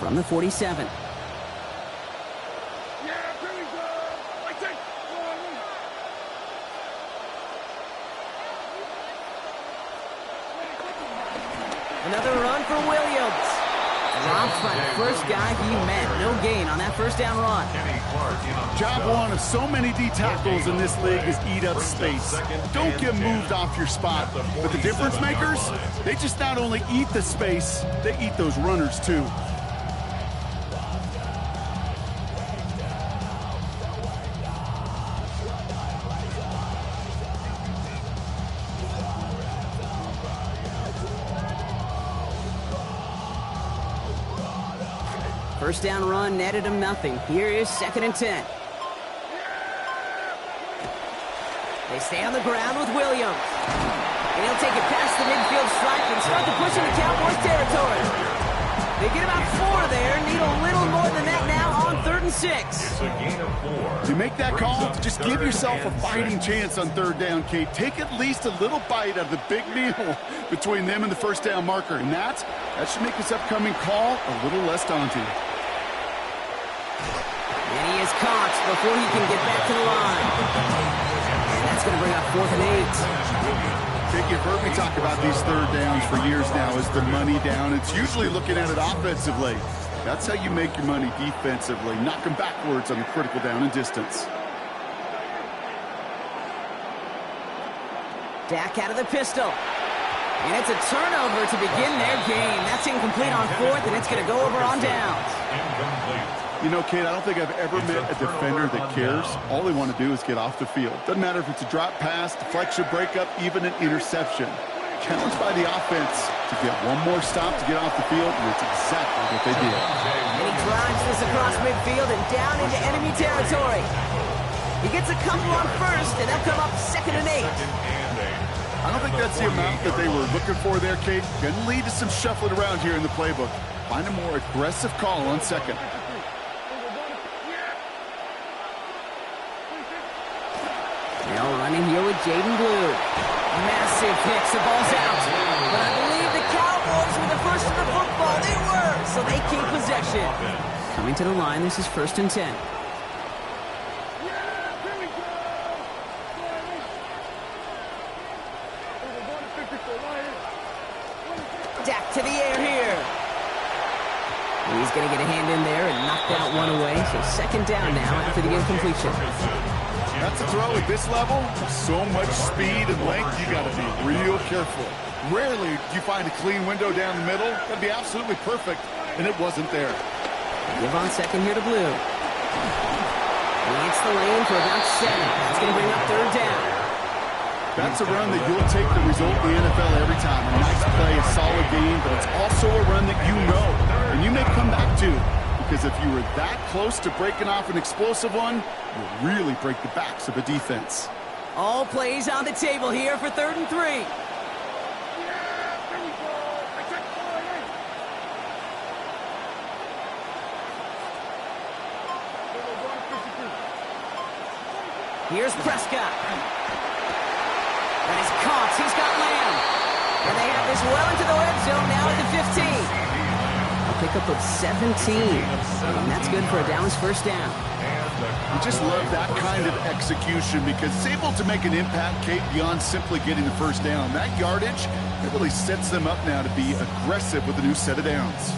from the 47. Another run for Williams. Dropped by the first guy he met. No gain on that first down run. Job one of so many D tackles in this league is eat up space. Don't get moved off your spot. But the difference makers, they just not only eat the space, they eat those runners too. First down run netted him nothing. Here is 2nd and 10. They stay on the ground with Williams. And he'll take it past the midfield stripe and start to push into Cowboys territory. They get about 4 there. Need a little more than that now on 3rd and 6. You make that call, just give yourself a fighting chance on 3rd down, Kate. Take at least a little bite out of the big meal between them and the first down marker. And that should make this upcoming call a little less daunting. And he is caught before he can get back to the line. And that's going to bring up 4th and 8. Jake, you've heard me talk about these 3rd downs for years now as the money down. It's usually looking at it offensively. That's how you make your money defensively. Knock them backwards on the critical down and distance. Dak out of the pistol. And it's a turnover to begin their game. That's incomplete on 4th, and it's going to go over on downs. You know, Kate, I don't think I've ever met a defender that cares. All they want to do is get off the field. Doesn't matter if it's a drop pass, deflection, breakup, even an interception. Challenged by the offense to get one more stop to get off the field, and it's exactly what they did. And he drives this across midfield and down into enemy territory. He gets a couple on 1st, and they'll come up 2nd and 8. I don't think that's the amount that they were looking for there, Kate. Going to lead to some shuffling around here in the playbook. Find a more aggressive call on 2nd. Now running here with Jaden Blue. Massive kicks, the ball's out. But I believe the Cowboys were the first to the football. They were, so they keep possession. Coming to the line, this is 1st and 10. Dak to the air here. He's going to get a hand in there and knock that one away. So 2nd down now after the incompletion. That's a throw at this level. So much speed and length, you got to be real careful. Rarely do you find a clean window down the middle. That'd be absolutely perfect, and it wasn't there. Give on 2nd here to Blue. He hits the lane for about 7. That's going to bring up 3rd down. That's a run that you'll take the result in the NFL every time. A nice play, a solid game, but it's also a run that you know, and you may come back to. Because if you were that close to breaking off an explosive one, you'll really break the backs of a defense. All plays on the table here for 3rd and 3. Here's Prescott. And he's caught. He's got Lamb. And they have this well into the red zone now at the 15. Pickup of 17. And that's good for a Dallas 1st down. You just love that kind of execution because it's able to make an impact, Kate, beyond simply getting the 1st down. That yardage, it really sets them up now to be aggressive with a new set of downs.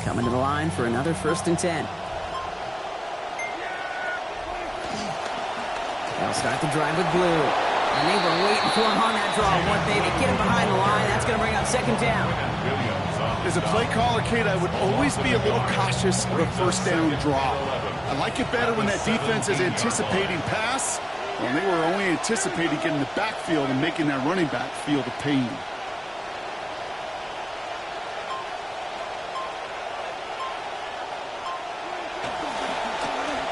Coming to the line for another 1st and 10. They'll start the drive with Blue. And they were waiting for him on that draw. One thing, they get him behind the line. That's going to bring up 2nd down. As a play caller, Kate, I would always be a little cautious of a 1st down draw. I like it better when that defense is anticipating pass, when they were only anticipating getting the backfield and making that running back feel the pain.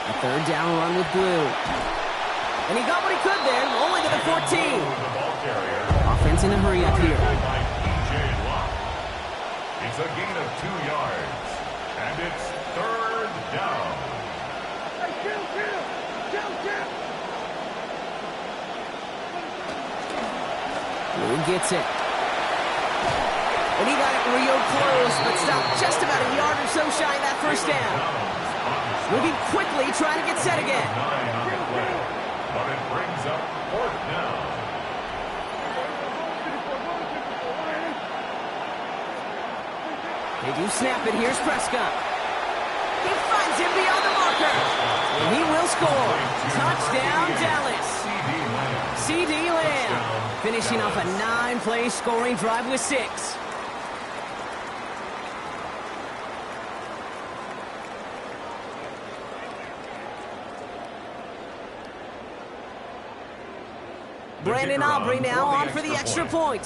A 3rd down run with Blue. And he got what he could there, only to the 14. Offense in a hurry up here. a gain of 2 yards. And it's third down. Who gets it? And he got it real close, but stopped just about a yard or so shy of that first down. Moving quickly, trying to get set again. But it brings up fourth down. They do snap it. Here's Prescott. He finds him beyond the marker. And he will score. Touchdown, Dallas. CeeDee Lamb finishing off a 9-play scoring drive with 6. Brandon Aubrey now on for the extra point.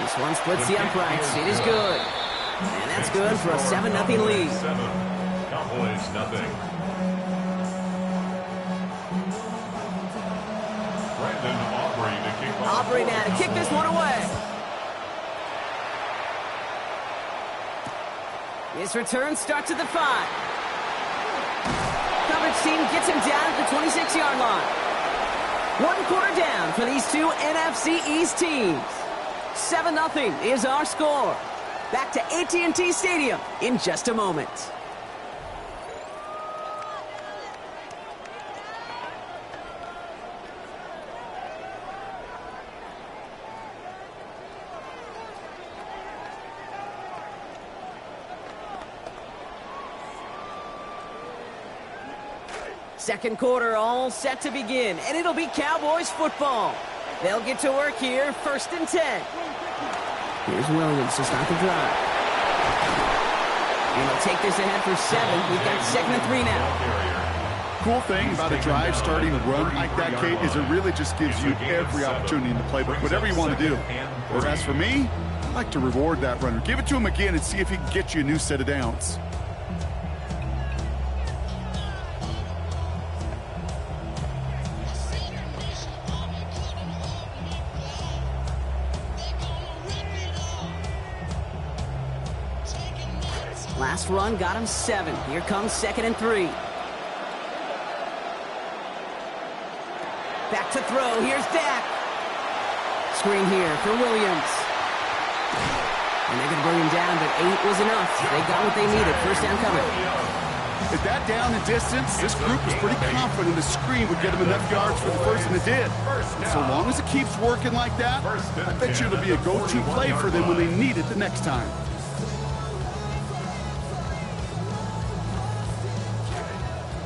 This one splits the uprights. It is good. And that's good for a 7-0 lead. Cowboys nothing. Brandon Aubrey to kick off. Aubrey now to kick this one away. His return starts at the 5. Coverage team gets him down at the 26-yard line. 1 quarter down for these two NFC East teams. 7-0 is our score. Back to AT&T Stadium in just a moment. Second quarter all set to begin, and it'll be Cowboys football. They'll get to work here, 1st and 10. Here's Williams to start the drive. And they'll take this ahead for 7. We've got 2nd and 3 now. Cool thing about a drive starting a run like that, Kate, is it really just gives you every opportunity in the playbook, whatever you want to do. Whereas for me, I like to reward that runner. Give it to him again and see if he can get you a new set of downs. Last run got him 7. Here comes 2nd and 3. Back to throw. Here's Dak. Screen here for Williams. And they're going to bring him down, but 8 was enough. They got what they needed. First down coming. At that down and distance, this group was pretty confident the screen would get them enough yards for the first, and it did. So long as it keeps working like that, I bet you it'll be a go-to play for them when they need it the next time.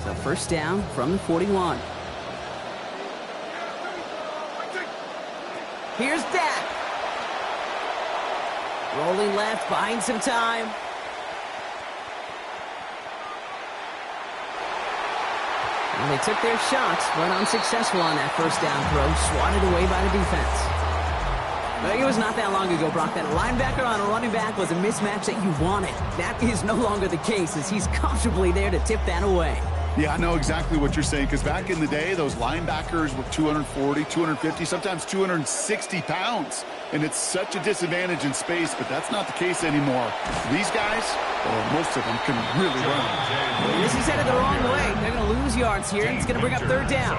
So first down from the 41. Here's Dak. Rolling left, buying some time. And they took their shots, but unsuccessful on that first down throw, swatted away by the defense. But it was not that long ago, Brock, that a linebacker on a running back was a mismatch that you wanted. That is no longer the case, as he's comfortably there to tip that away. Yeah, I know exactly what you're saying, because back in the day, those linebackers were 240, 250, sometimes 260 pounds. And it's such a disadvantage in space, but that's not the case anymore. These guys, or most of them, can really run. This is headed the wrong way. They're going to lose yards here, and it's going to bring up 3rd down.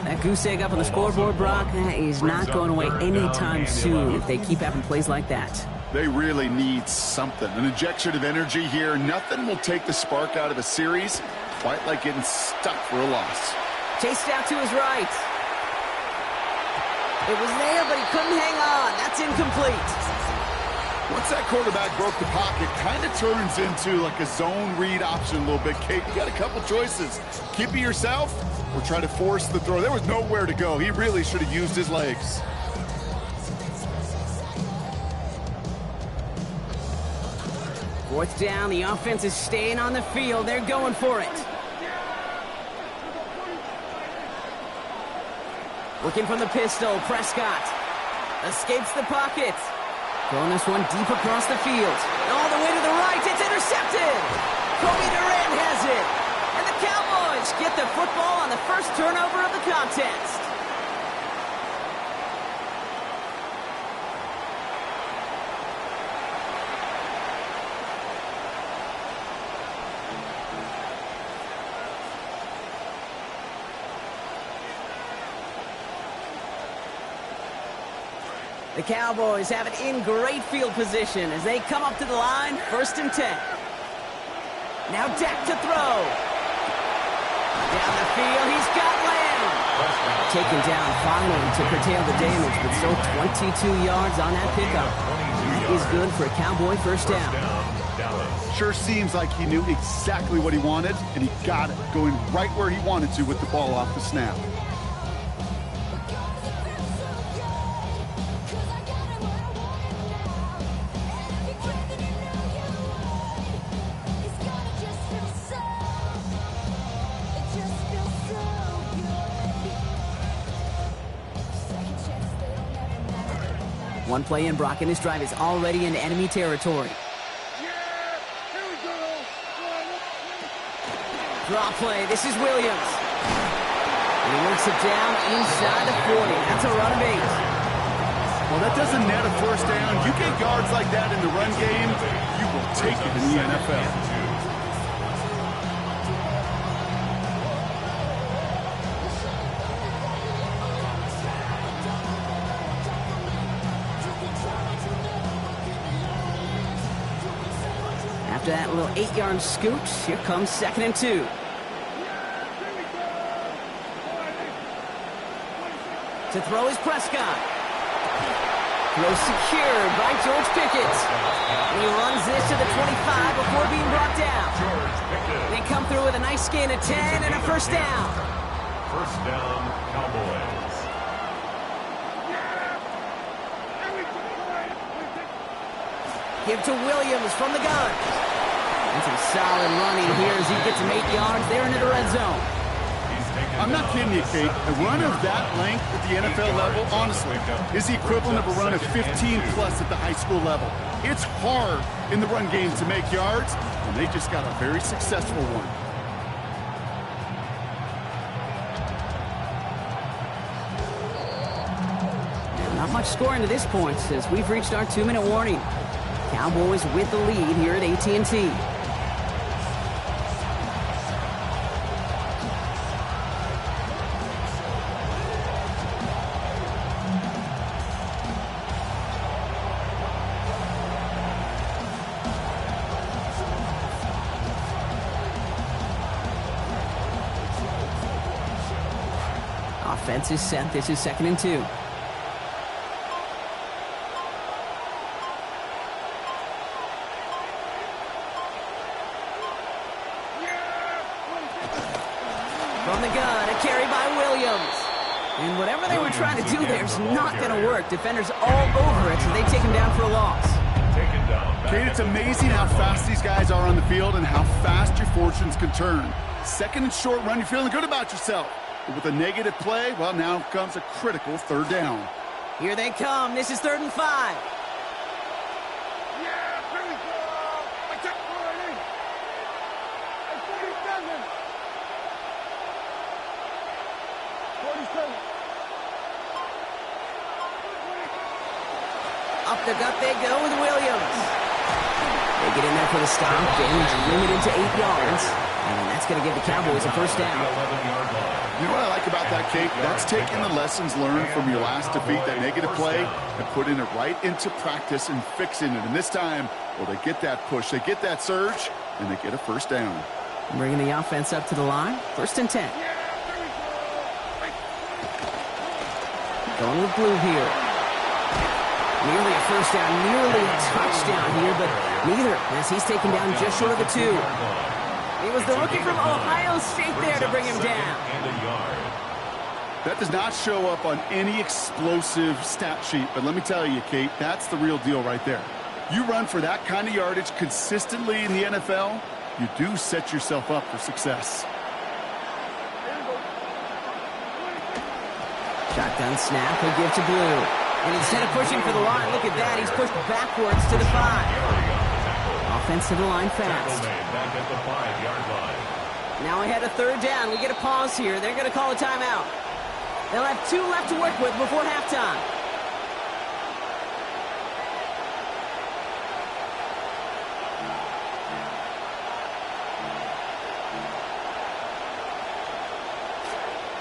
That goose egg up on the scoreboard, Brock, is not going away anytime soon if they keep having plays like that. They really need something, an injection of energy here. Nothing will take the spark out of a series quite like getting stuck for a loss. Chased out to his right. It was there, but he couldn't hang on. That's incomplete. Once that quarterback broke the pocket, kind of turns into like a zone read option a little bit, Kate. You got a couple choices. Keep it yourself or try to force the throw. There was nowhere to go. He really should have used his legs. Fourth down, the offense is staying on the field. They're going for it. Looking from the pistol, Prescott escapes the pocket. Throwing this one deep across the field. All the way to the right, it's intercepted. Kobe Durant has it. And the Cowboys get the football on the first turnover of the contest. The Cowboys have it in great field position as they come up to the line, 1st and 10. Now Dak to throw. Down the field, he's got Lamb. Taken down finally to curtail the damage, but still 22 yards on that pickup. That is good for a Cowboy 1st down. Sure seems like he knew exactly what he wanted, and he got it, going right where he wanted to with the ball off the snap. One play in, Brock, and his drive is already into enemy territory. Draw play. This is Williams. And he works it down inside the 40. That's a run of 8. Well, that doesn't net a 1st down. You get yards like that in the run game, you will take it in the NFL. After that little 8-yard scoot, here comes 2nd and 2. To throw is Prescott. Throw secured by George Pickett. And he runs this to the 25 before being brought down. They come through with a nice gain of 10 and a 1st down. 1st down, Cowboys. Give to Williams from the gun. And some solid running here as he gets him 8 yards there into the red zone. I'm not kidding you, Kate. A run of that length at the NFL level, honestly, is the equivalent of a run of 15-plus at the high school level. It's hard in the run game to make yards, and they just got a very successful one. Not much scoring to this point as we've reached our 2-minute warning. Cowboys with the lead here at AT&T. Offense is set. This is 2nd and 2. From the gun, a carry by Williams. And whatever they were trying to do there is not going to work. Defenders all over it, so they take him down for a loss. Kate, it's amazing how fast these guys are on the field and how fast your fortunes can turn. 2nd and short run, you're feeling good about yourself. But with a negative play, well, now comes a critical 3rd down. Here they come. This is 3rd and 5. Up the gut they go with Williams. They get in there for the stop. Damage limited to 8 yards. And that's going to give the Cowboys a 1st down. You know what I like about that, Kate? That's taking the lessons learned from your last defeat, that negative play, and putting it right into practice and fixing it. And this time, well, they get that push, they get that surge, and they get a 1st down. Bringing the offense up to the line. 1st and 10. Going with blue here. Nearly a 1st down, nearly a touchdown here, but neither, as he's taken down just short of the 2. It was the rookie from Ohio State there to bring him down. That does not show up on any explosive stat sheet, but let me tell you, Kate, that's the real deal right there. You run for that kind of yardage consistently in the NFL, you do set yourself up for success. Shotgun snap, he'll give to Blue. And instead of pushing for the line, look at that, he's pushed backwards to the 5. Offense to the line fast. Now ahead of 3rd down. We get a pause here. They're going to call a timeout. They'll have 2 left to work with before halftime.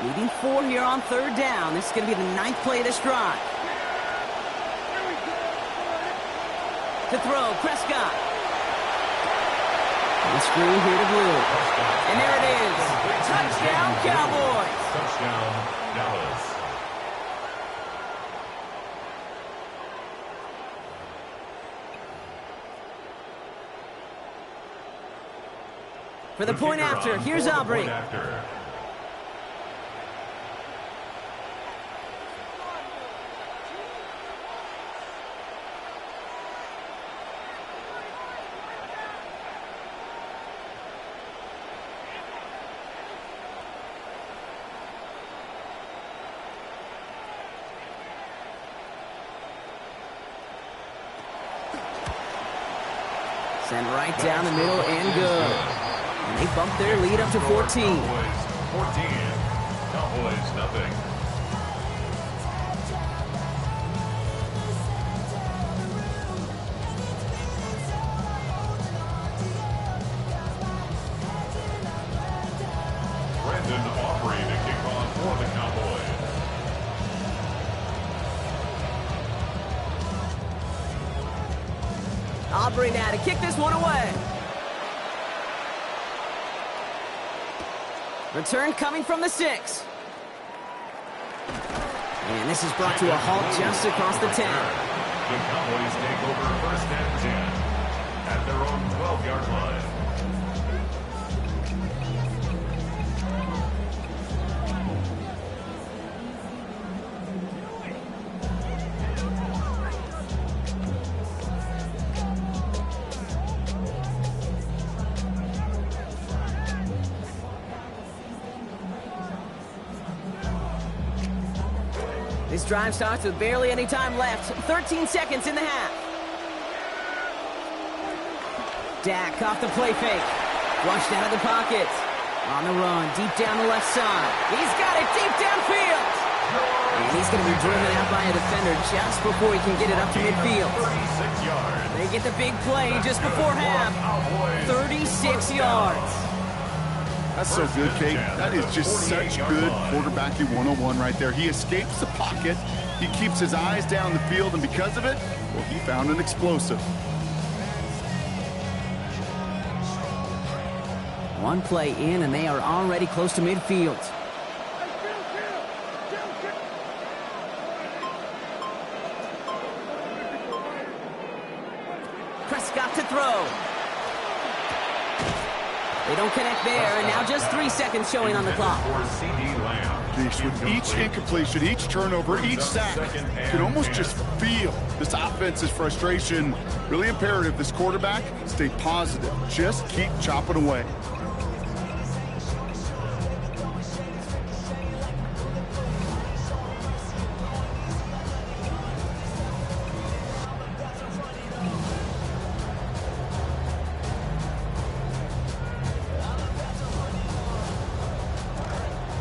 Needing 4 here on 3rd down. This is going to be the 9th play of this drive. To throw, Prescott. And screw here to blue. And there it is. Touchdown, Cowboys. Touchdown, Dallas. For the point after, here's Aubrey. Sent right down the middle and good. And they bump their lead up to 14. Cowboys 14. Cowboys nothing. Brandon Aubrey to kick off for the Cowboys. Aubrey now to kick this one away. Return coming from the 6. And this is brought to a halt just across the 10. The Cowboys take over first and 10 at their own 12-yard line. This drive starts with barely any time left. 13 seconds in the half. Dak off the play fake. Flushed out of the pocket. On the run, deep down the left side. He's got it deep downfield. And he's going to be driven out by a defender just before he can get it up to midfield. 36 yards. They get the big play just before half. 36 yards. That's so good, Kate. That is just such good quarterbacking 101 right there. He escapes the pocket. He keeps his eyes down the field, and because of it, well, he found an explosive. One play in, and they are already close to midfield. Prescott to throw. They don't connect there, and now just 3 seconds showing on the clock. With each incompletion, each turnover, each sack, you can almost just feel this offense's frustration. Really imperative, this quarterback, stay positive. Just keep chopping away.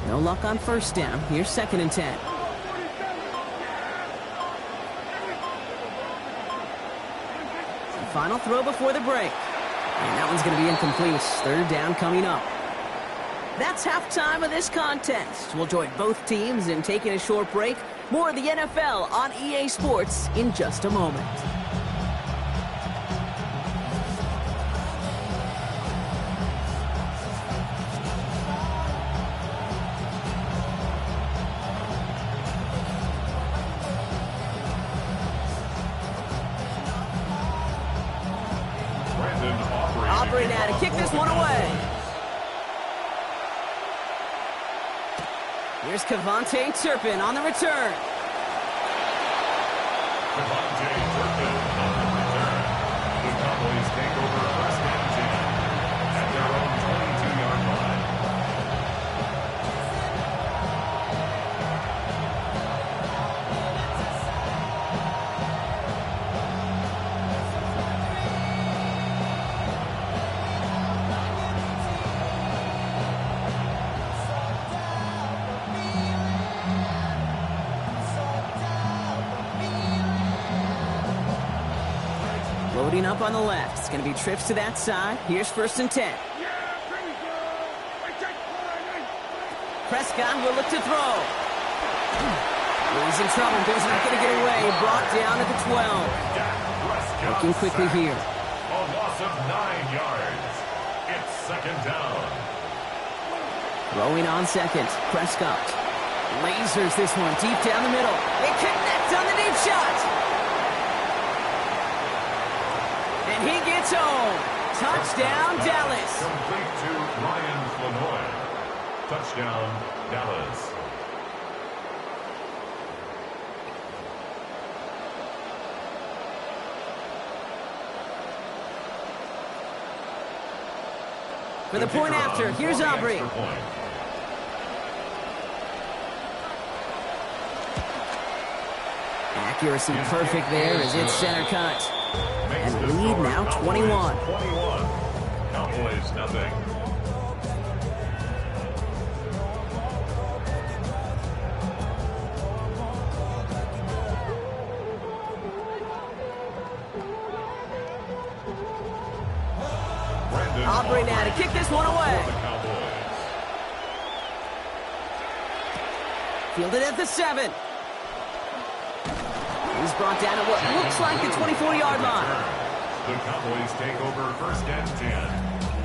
No luck on first down. Here's 2nd and 10. The final throw before the break. And that one's going to be incomplete. 3rd down coming up. That's halftime of this contest. We'll join both teams in taking a short break. More of the NFL on EA Sports in just a moment. Aubrey now to kick this one away. Here's Kevontae Turpin on the return. Kevontae Turpin on the return. The Cowboys take over first and 10 at their own 22-yard line. Loading up on the left. It's going to be trips to that side. Here's 1st and 10. Prescott will look to throw. He's in trouble. He's not going to get away. Brought down at the 12. Looking quickly here. A loss of 9 yards. It's second down. Throwing on second. Prescott. Lasers this one deep down the middle. They connect on the deep shot. And he gets home. Touchdown, Dallas. Complete to Ryan Flanoy. Touchdown, Dallas. For the point after, here's Aubrey. Accuracy perfect there as it's center cut. And lead now 21. Cowboys nothing. Aubrey now to kick this one away. Fielded at the 7. He's brought down at what looks like the 24-yard line. The Cowboys take over first and 10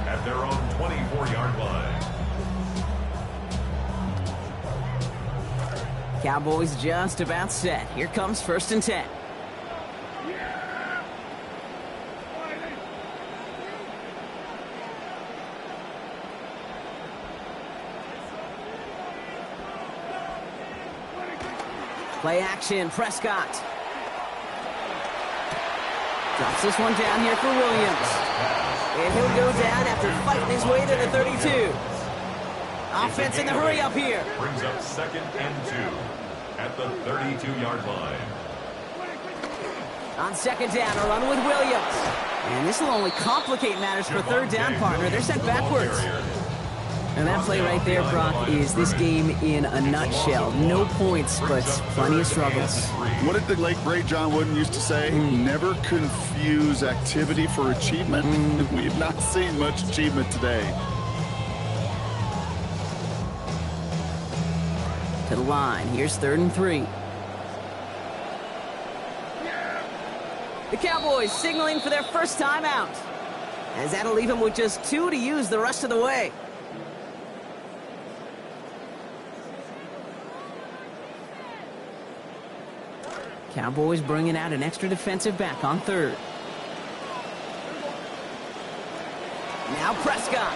at their own 24-yard line. Cowboys just about set. Here comes first and 10. Play action, Prescott. Drops this one down here for Williams. And he'll go down after fighting his way to the 32. Offense in the hurry up here. Brings up second and 2 at the 32-yard line. On second down, a run with Williams. And this will only complicate matters for third down, partner. They're sent backwards. And that play right there, Brock, is this game in a nutshell. No points, but plenty of struggles. What did the late, great John Wooden used to say? Never confuse activity for achievement. We have not seen much achievement today. To the line. Here's 3rd and 3. The Cowboys signaling for their first time out, as that'll leave them with just 2 to use the rest of the way. Cowboys bringing out an extra defensive back on 3rd. Now Prescott.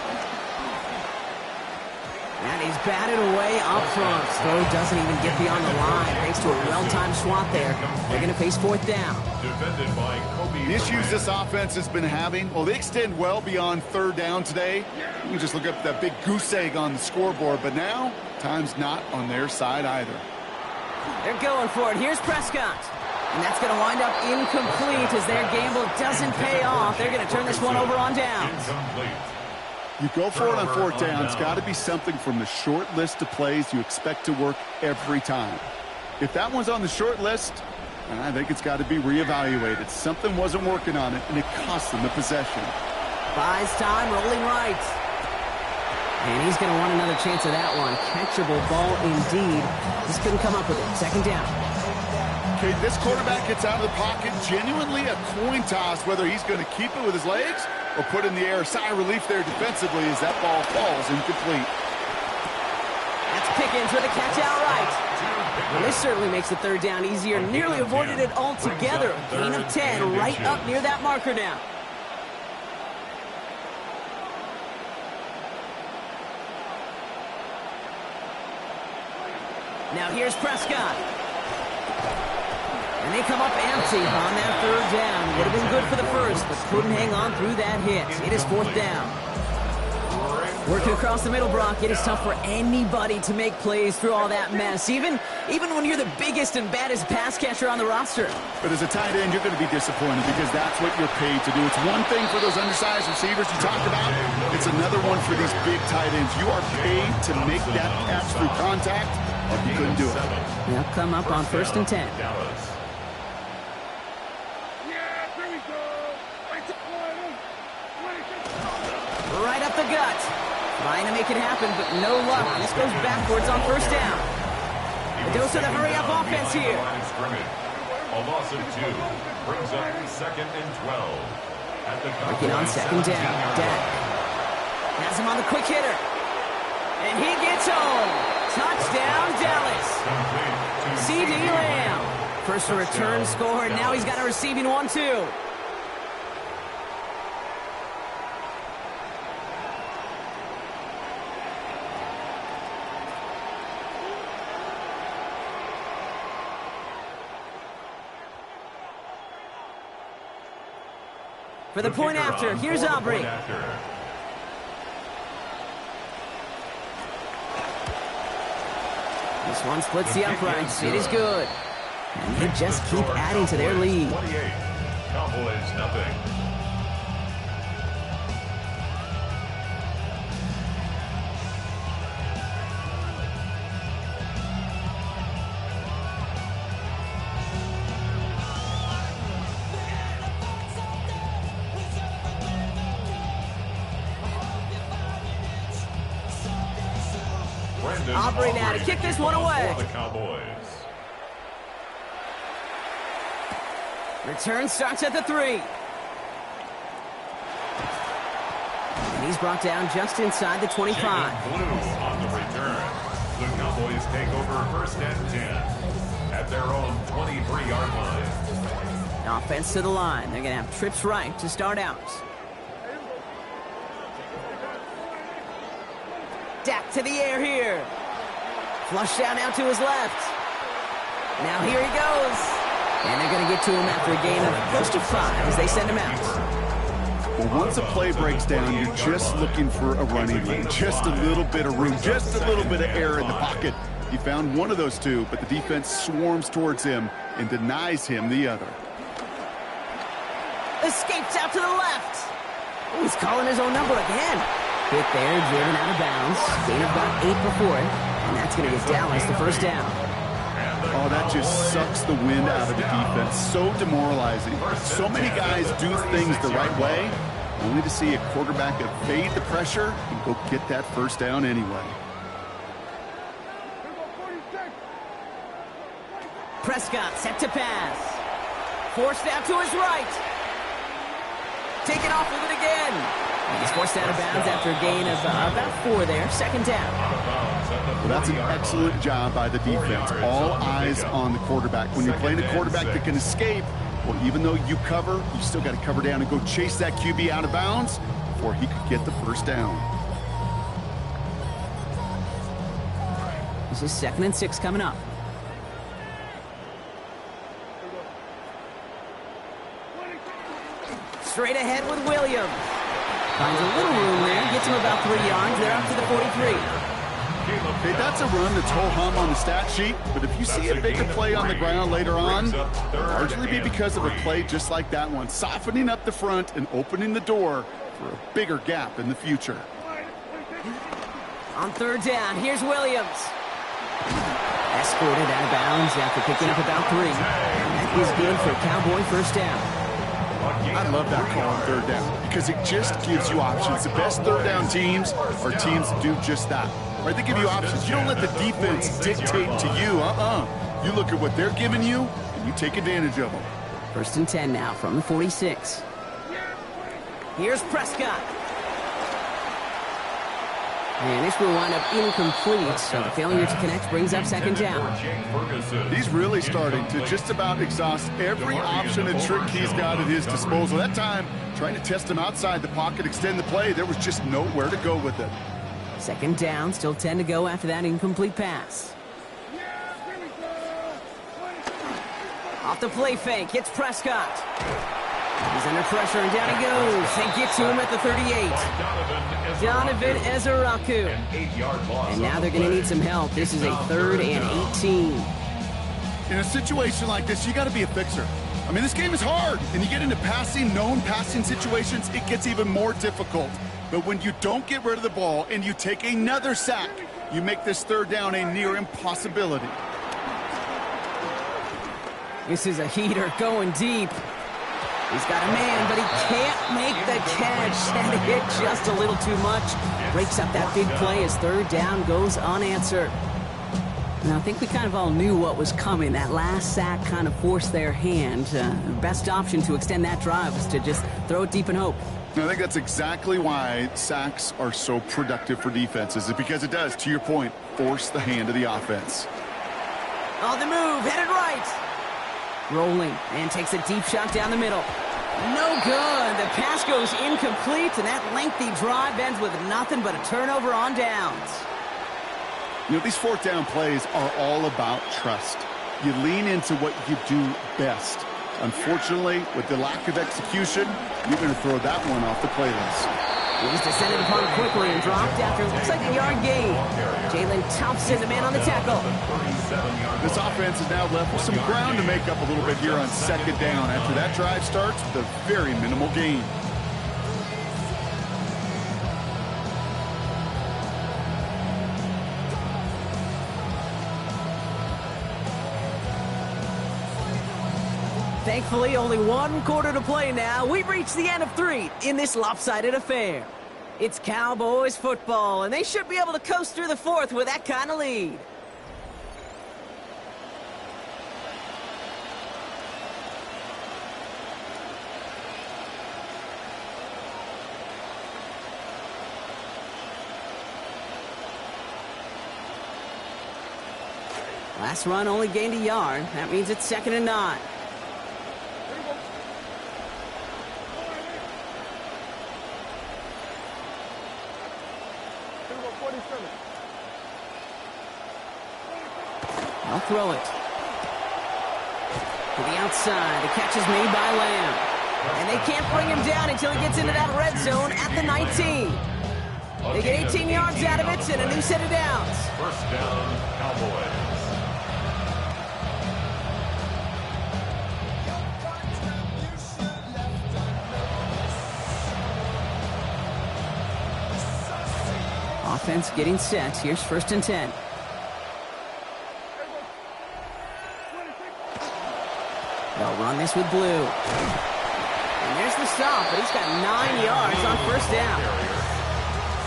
And he's batted away up front. Throw doesn't even get beyond the line thanks to a well-timed swat there. They're going to face 4th down. Defended by Kobe. The issues this offense has been having, well, they extend well beyond 3rd down today. You can just look up that big goose egg on the scoreboard, but now time's not on their side either. They're going for it. Here's Prescott. And that's going to wind up incomplete as their gamble doesn't pay off. They're going to turn this one over on downs. You go for it on 4th down. It's got to be something from the short list of plays you expect to work every time. If that one's on the short list, I think it's got to be reevaluated. Something wasn't working on it, and it cost them the possession. Buys time, rolling right. And he's going to want another chance of that one. Catchable ball indeed. Just couldn't come up with it. Second down. Okay, this quarterback gets out of the pocket. Genuinely a coin toss whether he's going to keep it with his legs or put in the air. Sigh of relief there defensively as that ball falls incomplete. That's Pickens with a catch outright. Well, this certainly makes the 3rd down easier. Nearly avoided it altogether. Gain of 10 right up near that marker now. Now here's Prescott. And they come up empty on that 3rd down. Would have been good for the first, but couldn't hang on through that hit. It is 4th down. Working across the middle, Brock, it is tough for anybody to make plays through all that mess, even when you're the biggest and baddest pass catcher on the roster. But as a tight end, you're going to be disappointed because that's what you're paid to do. It's one thing for those undersized receivers you talked about. It's another one for these big tight ends. You are paid to make that catch through contact, and you couldn't do it. They'll come up on 1st and 10. Right up the gut. Trying to make it happen, but no luck. This goes backwards on 1st down. A dose of the hurry-up offense here. A loss of 2 brings up 2nd and 12. At the Working on 2nd down. Dak has him on the quick hitter. And he gets home. Touchdown, Dallas. C.D. Lamb. First return score, and now he's got a receiving one, too. For the point after, here's Aubrey. This one splits the uprights. It is good. And they just keep adding to their lead. 28. Cowboys nothing. Aubrey now to kick this one away. For the Cowboys. Return starts at the 3. And he's brought down just inside the 25. Blue on the return. The Cowboys take over 1st and 10 at their own 23-yard line. Offense to the line. They're going to have trips right to start out. Dak to the air here. Flush down now to his left. Now here he goes. And they're going to get to him after a gain of close to 5 as they send him out. Well, once a play breaks down, you're just looking for a running lane. Just a little bit of room, just a little bit of air in the pocket. He found one of those two, but the defense swarms towards him and denies him the other. Escapes out to the left. Oh, he's calling his own number again. Hit there, driven out of bounds. Gain of about 8 before it. And that's going to get Dallas the first down. Oh, that just sucks the wind out of the defense. So demoralizing. So many guys do things the right way, only to see a quarterback evade the pressure and go get that first down anyway. Prescott set to pass. Forced out to his right. Taken off with it again. And he's forced out of bounds after a gain of about 4 there. 2nd down. Well, that's an excellent job by the defense. All eyes on the quarterback. When you're playing a quarterback that can escape, well, even though you cover, you still got to cover down and go chase that QB out of bounds before he could get the first down. This is 2nd and 6 coming up. Straight ahead with Williams. Finds a little room there. Gets him about 3 yards. They're up to the 43. Hey, that's a run that's ho-hum on the stat sheet, but if you see a bigger play on the ground later on, it'll largely be because of a play just like that one, softening up the front and opening the door for a bigger gap in the future. On 3rd down, here's Williams. Escorted out of bounds after picking up about 3. That is good for a Cowboy first down. I love that call on 3rd down because it just gives you options. The best 3rd down teams are teams that do just that. Right? They give you options. You don't let the defense dictate to you. You look at what they're giving you, and you take advantage of them. 1st and 10 now from the 46. Here's Prescott. And this will wind up incomplete, so the failure to connect brings up 2nd down. He's really starting to just about exhaust every option and trick he's got at his disposal. That time, trying to test him outside the pocket, extend the play, there was just nowhere to go with it. 2nd down, still 10 to go after that incomplete pass. Off the play fake, hits Prescott. He's under pressure, and down he goes. They get to him at the 38. Donovan Ezeraku. And now they're going to need some help. This is a 3rd and 18. In a situation like this, you got to be a fixer. I mean, this game is hard, and you get into known passing situations, it gets even more difficult. But when you don't get rid of the ball and you take another sack, you make this 3rd down a near impossibility. This is a heater going deep. He's got a man, but he can't make the catch, and it hit just a little too much. Breaks up that big play as 3rd down goes unanswered. And I think we kind of all knew what was coming. That last sack kind of forced their hand. The best option to extend that drive was to just throw it deep and hope. I think that's exactly why sacks are so productive for defenses, is because it does, to your point, force the hand of the offense. On the move, headed right. Rolling, and takes a deep shot down the middle. No good. The pass goes incomplete, and that lengthy drive ends with nothing but a turnover on downs. You know, these fourth down plays are all about trust. You lean into what you do best. Unfortunately, with the lack of execution, you're going to throw that one off the playlist. He was descended upon quickly and dropped after it looks like a yard gain. Jalen Thompson, the man on the tackle. This offense is now left with some ground to make up a little bit here on second down after that drive starts with a very minimal gain. Thankfully, only one quarter to play now. We've reached the end of 3 in this lopsided affair. It's Cowboys football, and they should be able to coast through the 4th with that kind of lead. Last run only gained a yard. That means it's 2nd and 9. I'll throw it. To the outside. The catch is made by Lamb. And they can't bring him down until he gets into that red zone at the 19. They get 18 yards out of it and a new set of downs. First down, Cowboys. Offense getting set. Here's 1st and 10. They'll run this with Blue. And there's the stop, but he's got 9 yards on 1st down.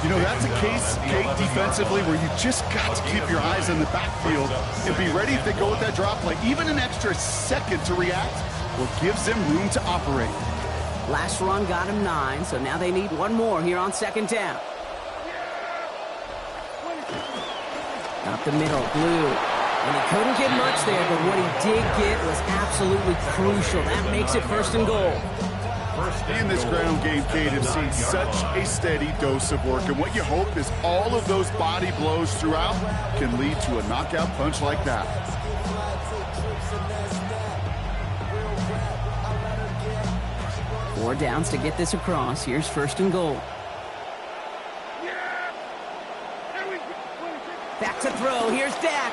You know, that's a case, Kate, defensively, where you just got to keep your eyes on the backfield and be ready if they go with that drop play. Even an extra second to react, well, gives them room to operate. Last run got him 9, so now they need one more here on 2nd down. Up the middle, Blue. And he couldn't get much there, but what he did get was absolutely crucial. That makes it 1st and goal. In this ground game, Kate, have seen such a steady dose of work. And what you hope is all of those body blows throughout can lead to a knockout punch like that. Four downs to get this across. Here's 1st and goal. Back to throw. Here's Dak.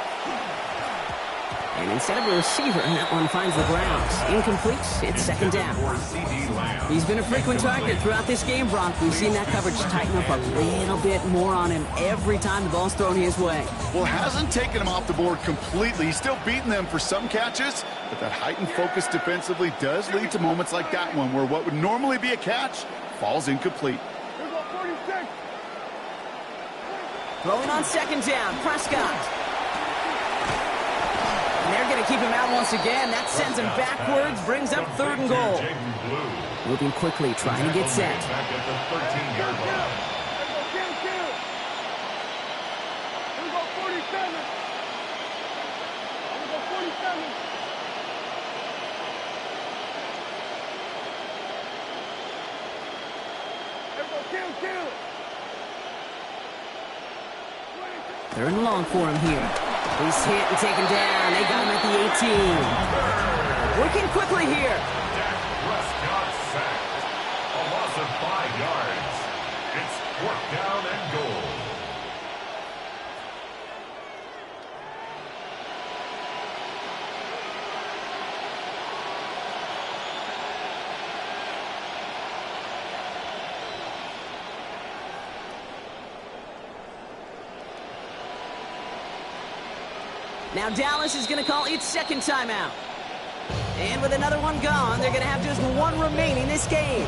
And instead of a receiver, that one finds the ground. Incomplete. It's 2nd down. He's been a frequent target throughout this game, Brock. We've seen that coverage tighten up a little bit more on him every time the ball's thrown his way. Well, hasn't taken him off the board completely. He's still beating them for some catches, but that heightened focus defensively does lead to moments like that one where what would normally be a catch falls incomplete. Throwing on 2nd down, Prescott. And they're going to keep him out once again. That sends him backwards, brings up 3rd and goal. Moving quickly, trying to get set. Back at the 13-yard line. Third and long for him here. He's hit and taken down. They got him at the 18. Working quickly here. Dak Prescott sacked. A loss of 5 yards. It's 4th down and goal. Now Dallas is going to call its 2nd timeout. And with another one gone, they're going to have just one remaining this game.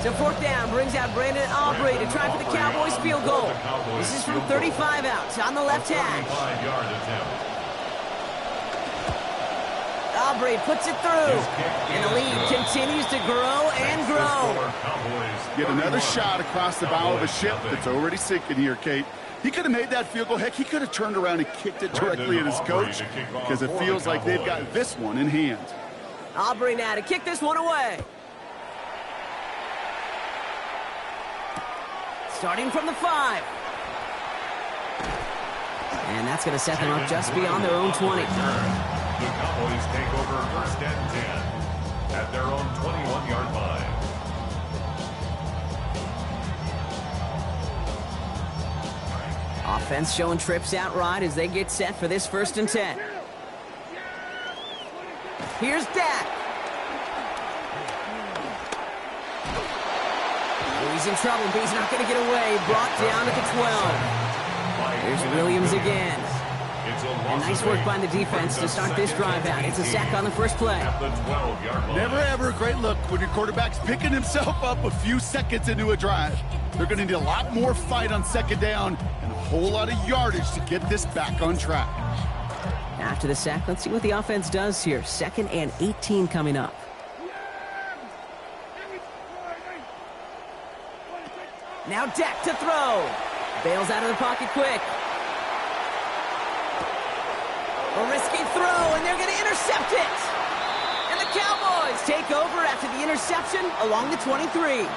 So fourth down brings out Brandon Aubrey to try for the Cowboys field goal. This is from 35 out on the left hash. 35-yard attempt. Aubrey puts it through, and the lead continues to grow and grow. Get another shot across the bow of a ship that's already sinking here, Kate. He could have made that field goal. Heck, he could have turned around and kicked it directly at his coach because it feels like they've got this one in hand. Aubrey now to kick this one away. Starting from the 5. And that's going to set them up just beyond their own 20. The Cowboys take over first and 10 at their own 21-yard line. Offense showing trips out right as they get set for this first and 10. Here's Dak. Oh, he's in trouble, but he's not going to get away. Brought down at the 12. Here's Williams again. And nice work by the defense to start this drive out. It's a sack on the first play. Never ever a great look when your quarterback's picking himself up a few seconds into a drive. They're going to need a lot more fight on second down and a whole lot of yardage to get this back on track. After the sack, let's see what the offense does here. 2nd and 18 coming up. Now Dak to throw. Bails out of the pocket quick. A risky throw, and they're going to intercept it. And the Cowboys take over after the interception along the 23.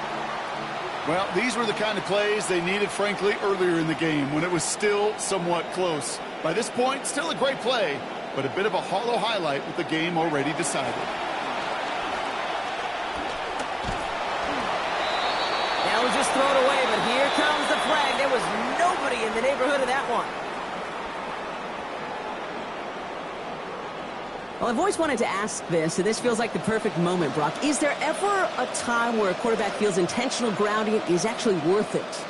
Well, these were the kind of plays they needed, frankly, earlier in the game when it was still somewhat close. By this point, still a great play, but a bit of a hollow highlight with the game already decided. That was just thrown away, but here comes the flag. There was nobody in the neighborhood of that one. Well, I've always wanted to ask this, and this feels like the perfect moment, Brock. Is there ever a time where a quarterback feels intentional grounding is actually worth it?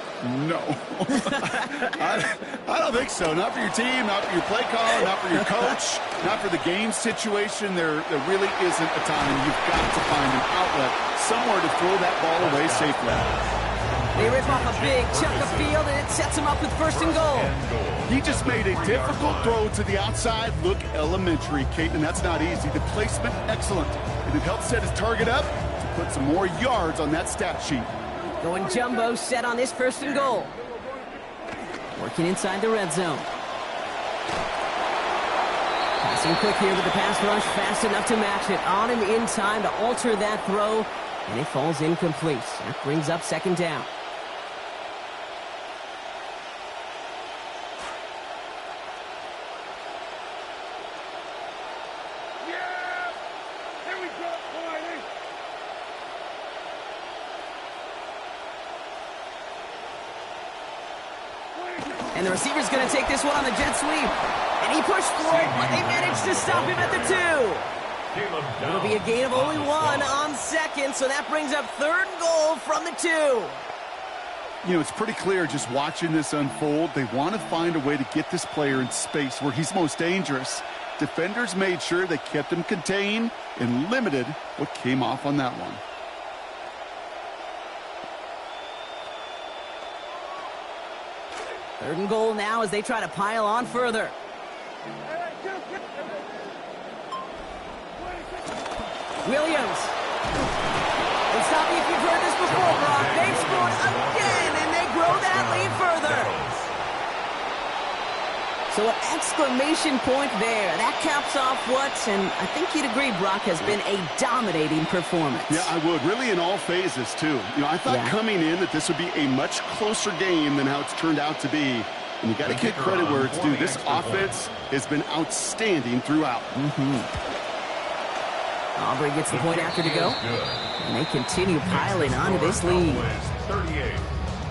No. I don't think so. Not for your team, not for your play call, not for your coach, not for the game situation. There really isn't a time. You've got to find an outlet, somewhere to throw that ball away safely. They rip off a big chunk of field, and it sets them up with first and goal. He just made a difficult throw to the outside. Look elementary, Kate, and that's not easy. The placement, excellent. And it helped set his target up to put some more yards on that stat sheet. Going jumbo set on this first and goal. Working inside the red zone. Passing quick here with the pass rush, fast enough to match it. On him in time to alter that throw, and it falls incomplete. That brings up second down. And the receiver's going to take this one on the jet sweep. And he pushed for it, but they managed to stop him at the 2. It'll be a gain of only 1 on second, so that brings up third and goal from the 2. You know, it's pretty clear just watching this unfold. They want to find a way to get this player in space where he's most dangerous. Defenders made sure they kept him contained and limited what came off on that one. Third and goal now as they try to pile on further. Williams. And stop me if you've heard this before, Brock. They've scored again, and they grow that lead further. So an exclamation point there. That caps off what, and I think you'd agree, Brock, has been a dominating performance. Yeah, I would. Really in all phases, too. You know, I thought coming in that this would be a much closer game than how it's turned out to be. And you got to give credit where it's due. This offense has been outstanding throughout. Aubrey gets the point after to go. And they continue piling onto this lead. 38.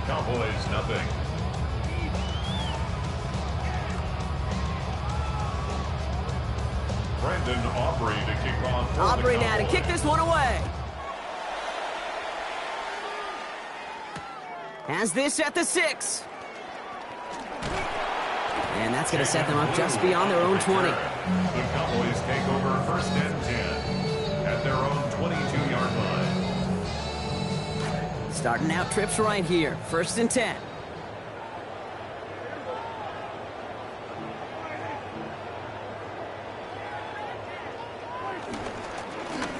Cowboys nothing. Brandon Aubrey to kick off. Aubrey now to kick this one away. Has this at the 6. And that's going to set them up just beyond their own 20. The Cowboys take over first and 10 at their own 22-yard line. Starting out trips right here. 1st and 10.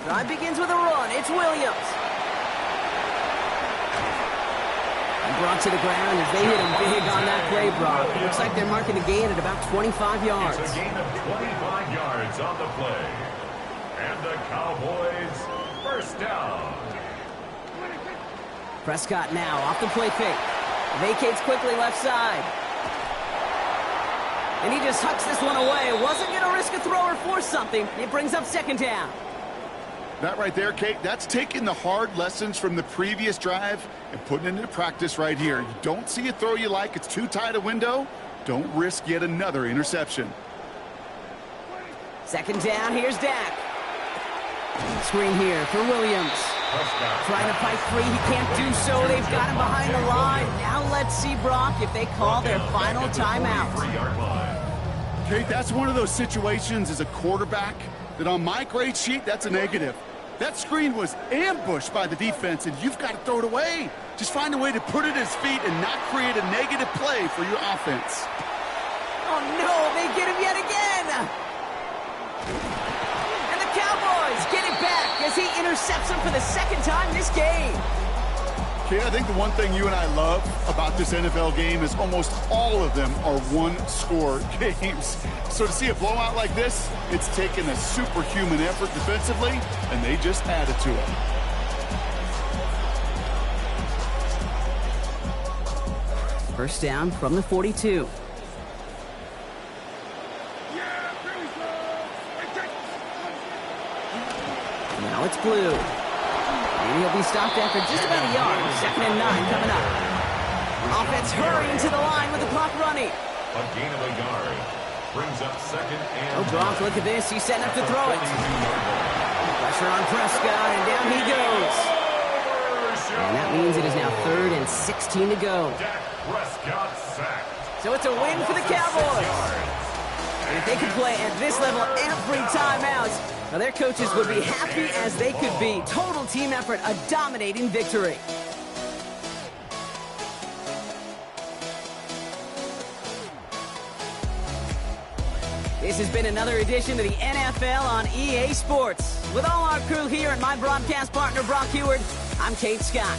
Drive begins with a run. It's Williams. And brought to the ground as they hit him big on that play, Brock. Looks like they're marking the gain at about 25 yards. It's a gain of 25 yards on the play. And the Cowboys first down. Prescott now off the play fake. Vacates quickly left side. And he just hucks this one away. Wasn't going to risk a throw or force something. It brings up 2nd down. That right there, Kate, that's taking the hard lessons from the previous drive and putting it into practice right here. You don't see a throw you like, it's too tight a window, don't risk yet another interception. 2nd down, here's Dak. Screen here for Williams. Trying to fight free, he can't do so. They've got him behind the line. Now let's see, Brock, if they call their final timeout. Kate, that's one of those situations as a quarterback that on my grade sheet, that's a negative. That screen was ambushed by the defense, and you've got to throw it away. Just find a way to put it at his feet and not create a negative play for your offense. Oh, no, they get him yet again. And the Cowboys get it back as he intercepts him for the 2nd time this game. Kate, I think the one thing you and I love about this NFL game is almost all of them are one-score games. So to see a blowout like this, it's taken a superhuman effort defensively, and they just added to it. First down from the 42. Now it's Blue. And he'll be stopped after just about a yard. 2nd and 9 coming up. Offense hurrying to the line with the clock running. A gain of a yard. Brings up 2nd and... Oh, Brock, look at this. He's setting up to throw it. Pressure on Prescott, and down he goes. And that means it is now 3rd and 16 to go. Dak Prescott sacked. So it's a win for the Cowboys. And if they could play at this level every time out, now their coaches would be happy as they could be. Total team effort, a dominating victory. This has been another edition of the NFL on EA Sports. With all our crew here and my broadcast partner, Brock Heward, I'm Kate Scott.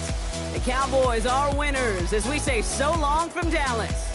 The Cowboys are winners as we say so long from Dallas.